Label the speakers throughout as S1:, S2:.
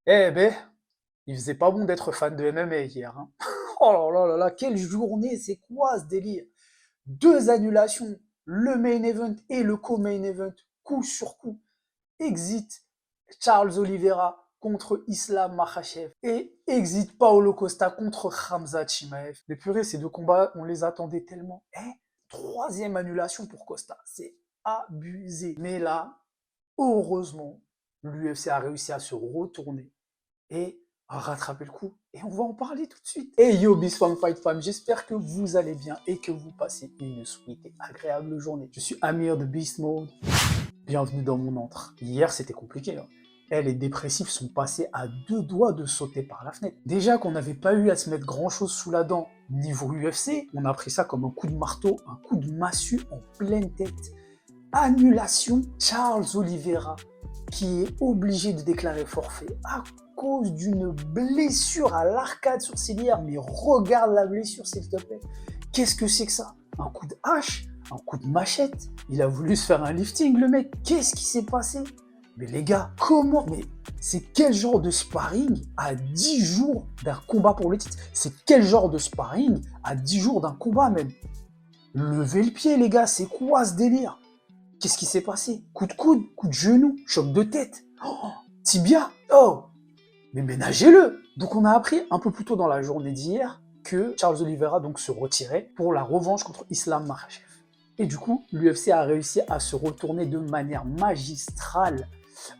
S1: Eh ben, il faisait pas bon d'être fan de MMA hier, hein. Oh là là là là, quelle journée, c'est quoi ce délire? Deux annulations, le main event et le co-main event, coup sur coup. Exit Charles Oliveira contre Islam Makhachev et exit Paolo Costa contre Khamzat Chimaev. Mais purée, ces deux combats, on les attendait tellement. Troisième annulation pour Costa, c'est abusé. Mais là, heureusement, l'UFC a réussi à se retourner et à rattraper le coup. Et on va en parler tout de suite. Hey yo, Biswang Fight Fam, j'espère que vous allez bien et que vous passez une sweet et agréable journée. Je suis Amir de Beast Mode. Bienvenue dans mon antre. Hier, c'était compliqué, hein. Les dépressifs sont passés à deux doigts de sauter par la fenêtre. Déjà qu'on n'avait pas eu à se mettre grand chose sous la dent niveau UFC, on a pris ça comme un coup de marteau, un coup de massue en pleine tête. Annulation, Charles Oliveira, qui est obligé de déclarer forfait à cause d'une blessure à l'arcade sourcilière. Mais regarde la blessure, s'il te plaît. Qu'est-ce que c'est que ça? Un coup de hache? Un coup de machette? Il a voulu se faire un lifting, le mec. Qu'est-ce qui s'est passé? Mais les gars, comment? Mais c'est quel genre de sparring à 10 jours d'un combat pour le titre? C'est quel genre de sparring à 10 jours d'un combat même? Levez le pied, les gars, c'est quoi ce délire? Qu'est-ce qui s'est passé? Coup de coude, coup de genou, choc de tête, oh, tibia, oh, mais ménagez-le. Donc on a appris un peu plus tôt dans la journée d'hier que Charles Oliveira donc se retirait pour la revanche contre Islam Makhachev. Et du coup, l'UFC a réussi à se retourner de manière magistrale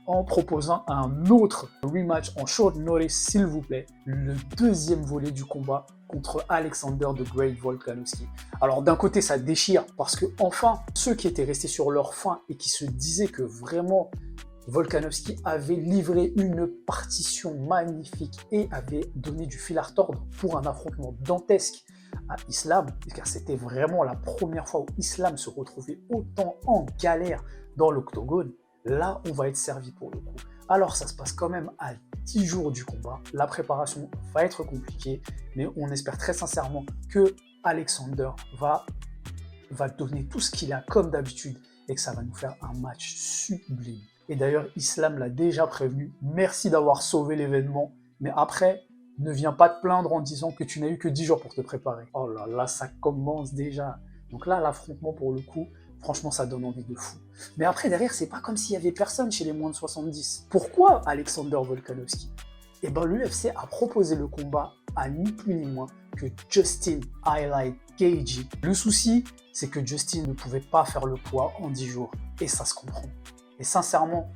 S1: en proposant un autre rematch en short notice, s'il vous plaît, le deuxième volet du combat contre Alexander the Great Volkanovski. Alors d'un côté, ça déchire parce que enfin, ceux qui étaient restés sur leur faim et qui se disaient que vraiment Volkanovski avait livré une partition magnifique et avait donné du fil à retordre pour un affrontement dantesque à Islam, car c'était vraiment la première fois où Islam se retrouvait autant en galère dans l'octogone. Là, on va être servi pour le coup. Alors, ça se passe quand même à 10 jours du combat. La préparation va être compliquée, mais on espère très sincèrement que Alexander va donner tout ce qu'il a comme d'habitude et que ça va nous faire un match sublime. Et d'ailleurs, Islam l'a déjà prévenu. Merci d'avoir sauvé l'événement, mais après, ne viens pas te plaindre en disant que tu n'as eu que 10 jours pour te préparer. Oh là là, ça commence déjà. Donc là, l'affrontement pour le coup, franchement, ça donne envie de fou. Mais après, derrière, c'est pas comme s'il y avait personne chez les moins de 70. Pourquoi Alexander Volkanovski? Eh ben, l'UFC a proposé le combat à ni plus ni moins que Justin Highlight Gaethje. Le souci, c'est que Justin ne pouvait pas faire le poids en 10 jours. Et ça se comprend. Et sincèrement,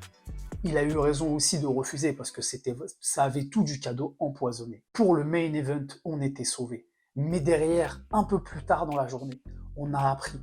S1: il a eu raison aussi de refuser parce que ça avait tout du cadeau empoisonné. Pour le main event, on était sauvés. Mais derrière, un peu plus tard dans la journée, on a appris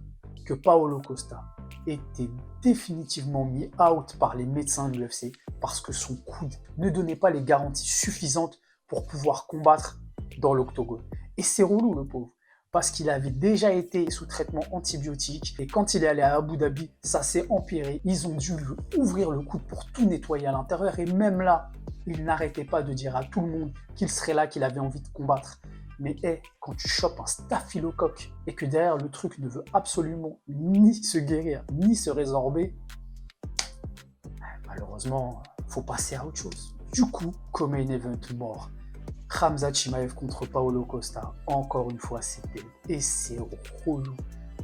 S1: que Paolo Costa était définitivement mis out par les médecins de l'UFC parce que son coude ne donnait pas les garanties suffisantes pour pouvoir combattre dans l'octogone. Et c'est relou, le pauvre, parce qu'il avait déjà été sous traitement antibiotique et quand il est allé à Abu Dhabi, ça s'est empiré. Ils ont dû lui ouvrir le coude pour tout nettoyer à l'intérieur et même là, il n'arrêtait pas de dire à tout le monde qu'il serait là, qu'il avait envie de combattre. Mais quand tu chopes un staphylocoque et que derrière le truc ne veut absolument ni se guérir, ni se résorber, malheureusement, faut passer à autre chose. Du coup, comme un event mort, Khamzat Chimaev contre Paolo Costa, encore une fois, c'était et c'est relou.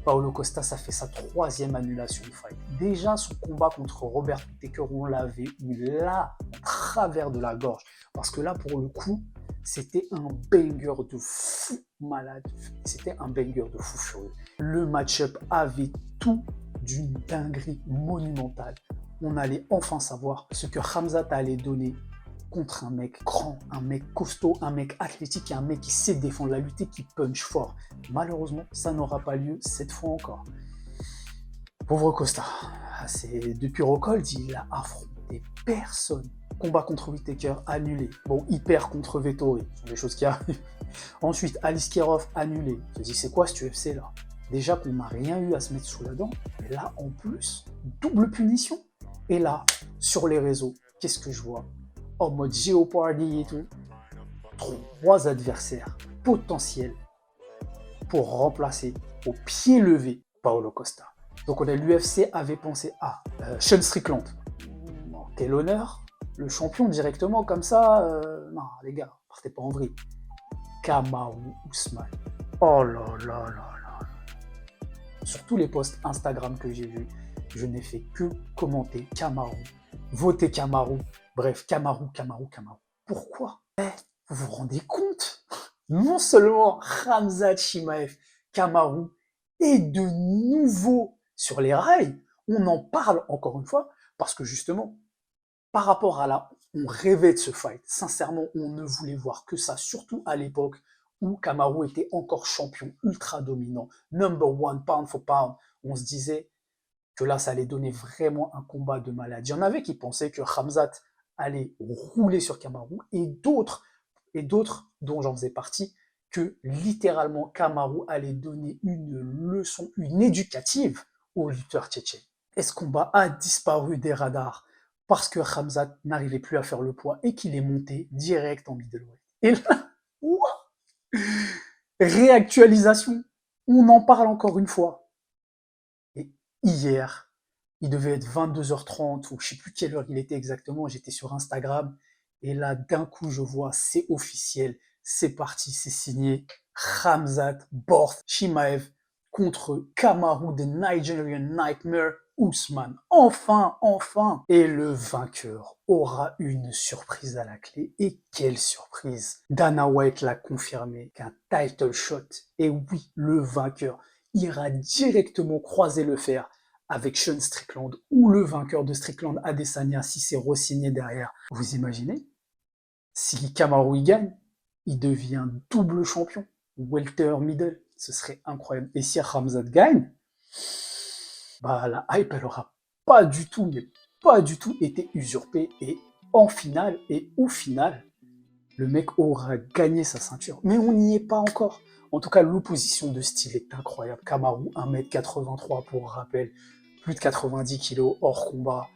S1: Paolo Costa, ça fait sa troisième annulation de fight. Déjà, son combat contre Robert Whittaker, on l'avait eu là, en travers de la gorge. Parce que là, pour le coup, c'était un banger de fou malade. C'était un banger de fou furieux. Le match-up avait tout d'une dinguerie monumentale. On allait enfin savoir ce que Khamzat allait donner contre un mec grand, un mec costaud, un mec athlétique et un mec qui sait défendre la lutte et qui punch fort. Malheureusement, ça n'aura pas lieu cette fois encore. Pauvre Costa, depuis Rockhold, il a affronté personne. Combat contre Whittaker annulé. Bon, il perd contre Vettori, ce sont des choses qui arrivent. Ensuite, Alice Kirov annulé. Je te dis, c'est quoi ce UFC là? Déjà qu'on n'a rien eu à se mettre sous la dent, mais là en plus, double punition. Et là, sur les réseaux, qu'est-ce que je vois? En mode Jeopardy et tout, 3 adversaires potentiels pour remplacer au pied levé Paolo Costa. Donc l'UFC avait pensé à Sean Strickland. Quel honneur, Le champion directement comme ça, non les gars, partez pas en vrille. Kamaru Usman. Oh là là là là. Sur tous les posts Instagram que j'ai vus, je n'ai fait que commenter Kamaru, voter Kamaru, bref, Kamaru. Pourquoi? Vous vous rendez compte? Non seulement Khamzat Chimaev, Kamaru est de nouveau sur les rails, on en parle encore une fois, parce que justement, par rapport à là, on rêvait de ce fight. Sincèrement, on ne voulait voir que ça, surtout à l'époque où Kamaru était encore champion ultra dominant, number one pound for pound. On se disait que là, ça allait donner vraiment un combat de malade. Il y en avait qui pensaient que Khamzat allait rouler sur Kamaru et d'autres, dont j'en faisais partie, que littéralement Kamaru allait donner une leçon, une éducative aux lutteurs tchétchènes. Et ce combat a disparu des radars parce que Khamzat n'arrivait plus à faire le poids et qu'il est monté direct en middleweight. Et là, réactualisation, on en parle encore une fois. Et hier, il devait être 22h30 ou je sais plus quelle heure il était exactement, j'étais sur Instagram et là d'un coup je vois c'est officiel, c'est parti, c'est signé, Khamzat Borth Chimaev contre Kamaru the Nigerian Nightmare Usman. Enfin. Et le vainqueur aura une surprise à la clé. Et quelle surprise! Dana White l'a confirmé qu'un title shot, et oui, le vainqueur, ira directement croiser le fer avec Sean Strickland ou le vainqueur de Strickland Adesanya si c'est re-signé derrière. Vous imaginez? Si Kamaru y gagne, il devient double champion, welter middle, ce serait incroyable. Et si Khamzat gagne, bah la hype elle aura pas du tout été usurpée et en finale et au final, le mec aura gagné sa ceinture. Mais on n'y est pas encore. En tout cas, l'opposition de style est incroyable. Kamaru, 1m83 pour rappel, plus de 90 kg hors combat.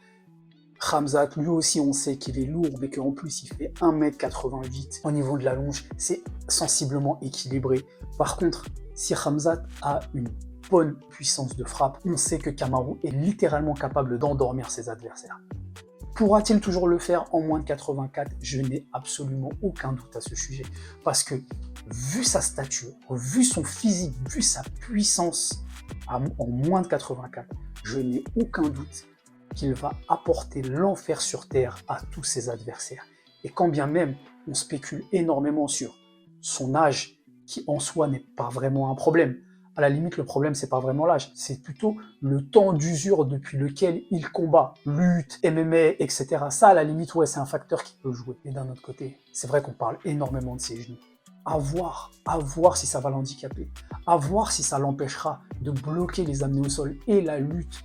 S1: Khamzat, lui aussi, on sait qu'il est lourd, mais qu'en plus, il fait 1m88. Au niveau de la longe, c'est sensiblement équilibré. Par contre, si Khamzat a une bonne puissance de frappe, on sait que Kamaru est littéralement capable d'endormir ses adversaires. Pourra-t-il toujours le faire en moins de 84? Je n'ai absolument aucun doute à ce sujet. Parce que, vu sa stature, vu son physique, vu sa puissance en moins de 84, je n'ai aucun doute qu'il va apporter l'enfer sur terre à tous ses adversaires. Et quand bien même on spécule énormément sur son âge, qui en soi n'est pas vraiment un problème, à la limite, le problème, c'est pas vraiment l'âge, c'est plutôt le temps d'usure depuis lequel il combat, lutte, MMA, etc. Ça, à la limite, ouais, c'est un facteur qui peut jouer. Et d'un autre côté, c'est vrai qu'on parle énormément de ses genoux. À voir si ça va l'handicaper, à voir si ça l'empêchera de bloquer les amener au sol et la lutte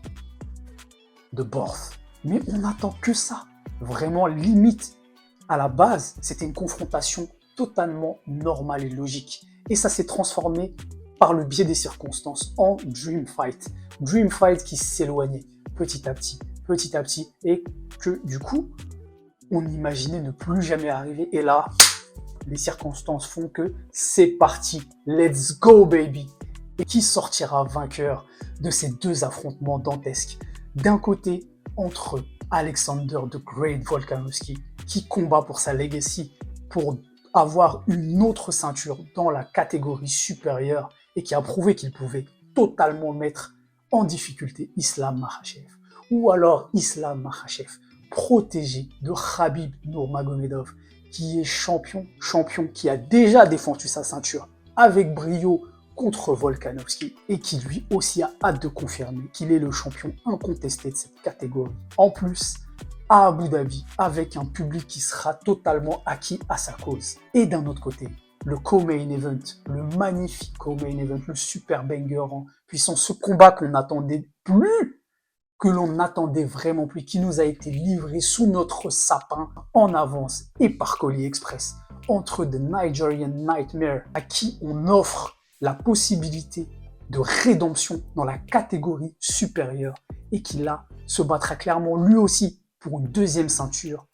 S1: de Borth. Mais on n'attend que ça. Vraiment, limite, à la base, c'était une confrontation totalement normale et logique. Et ça s'est transformé par le biais des circonstances, en Dream Fight. Dream Fight qui s'éloignait petit à petit, et que du coup, on imaginait ne plus jamais arriver. Et là, les circonstances font que c'est parti, let's go baby. Et qui sortira vainqueur de ces deux affrontements dantesques? D'un côté, entre Alexander the Great Volkanovski, qui combat pour sa legacy, pour avoir une autre ceinture dans la catégorie supérieure, et qui a prouvé qu'il pouvait totalement mettre en difficulté Islam Makhachev. Ou alors Islam Makhachev, protégé de Khabib Nurmagomedov, qui est champion, qui a déjà défendu sa ceinture avec brio contre Volkanovski et qui lui aussi a hâte de confirmer qu'il est le champion incontesté de cette catégorie. En plus, à Abu Dhabi, avec un public qui sera totalement acquis à sa cause. Et d'un autre côté, le co-main event, le magnifique co-main event, le super banger en puissance, ce combat qu'on n'attendait plus, que l'on n'attendait vraiment plus, qui nous a été livré sous notre sapin en avance et par colis express, entre The Nigerian Nightmare, à qui on offre la possibilité de rédemption dans la catégorie supérieure et qui là se battra clairement lui aussi pour une deuxième ceinture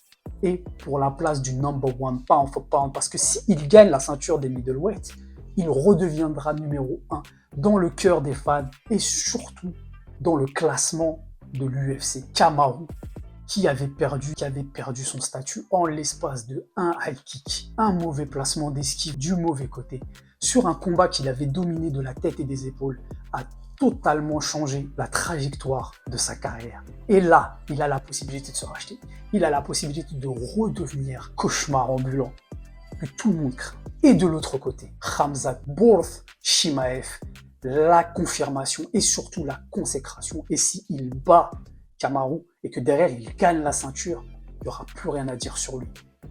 S1: et pour la place du number one pound for pound, parce que s'il gagne la ceinture des middleweight, il redeviendra numéro 1 dans le cœur des fans et surtout dans le classement de l'UFC. Kamaru qui avait perdu son statut en l'espace de un high kick, un mauvais placement d'esquive du mauvais côté, sur un combat qu'il avait dominé de la tête et des épaules, a totalement changé la trajectoire de sa carrière. Et là, il a la possibilité de se racheter. Il a la possibilité de redevenir cauchemar ambulant que tout le monde craint. Et de l'autre côté, Khamzat Borth Chimaev, la confirmation et surtout la consécration. Et s'il bat Kamaru et que derrière il gagne la ceinture, il n'y aura plus rien à dire sur lui.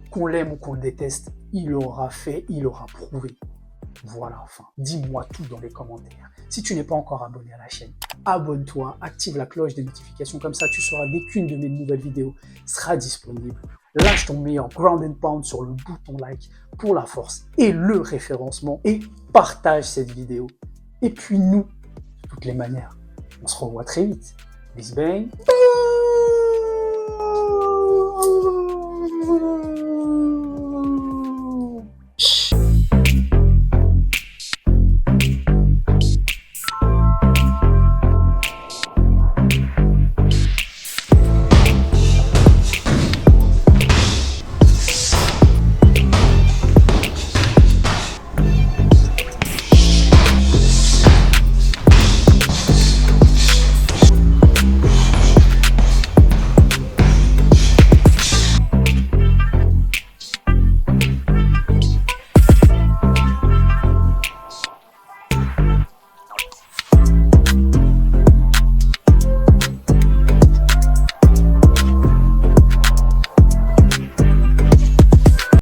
S1: Qu'on l'aime ou qu'on le déteste, il aura fait, il aura prouvé. Voilà, enfin, dis-moi tout dans les commentaires. Si tu n'es pas encore abonné à la chaîne, abonne-toi, active la cloche des notifications, comme ça tu sauras dès qu'une de mes nouvelles vidéos sera disponible. Lâche ton meilleur ground and pound sur le bouton like pour la force et le référencement et partage cette vidéo. Et puis nous, de toutes les manières, on se revoit très vite. Bis bang.